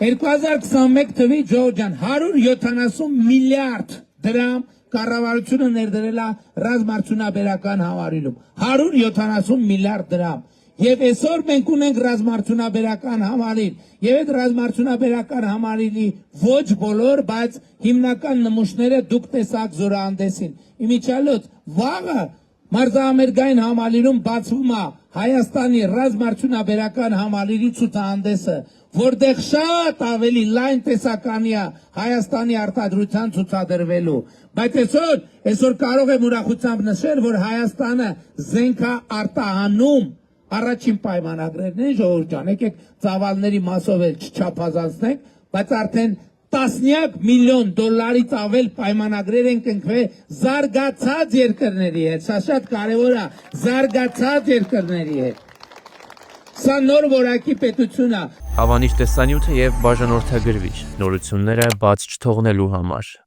2021 թվի Ջորջան 170 միլիարդ դրամ կառավարությունը ներդրել է ռազմարտունաբերական համալիրում 170 միլիարդ դրամ եւ այսօր մենք ունենք ռազմարտունաբերական համալիր եւ այդ ռազմարտունաբերական համալիրի ոչ բոլոր բայց հիմնական նմուշները դուք տեսաք զորահանդեսին իմիջիալոց վաղը Մարզահամերգային համալիրում բացվում է Հայաստանի ռազմարտունաբերական համալիրի ցուցահանդեսը որտեղ շատ ավելի լայն տեսականի է Հայաստանի արտադրության ցուցադրվելու բայց այսօր կարող եմ ուրախությամբ նշել որ Հայաստանը զենք է արտահանում առաջին պայմանագրերն են ժողովուրդ ջան եկեք ծավալների մասով էլ չչափազանցնենք բայց արդեն տասնյակ միլիոն դոլարից ավել պայմանագրեր են կնքվել զարգացած երկրների հետ սա շատ կարևոր է զարգացած երկրների հետ սա նոր որակի պետություն է Հավանիչ տեսանյութը եւ բաժանորդագրվիչ նորությունները բաց չթողնելու համար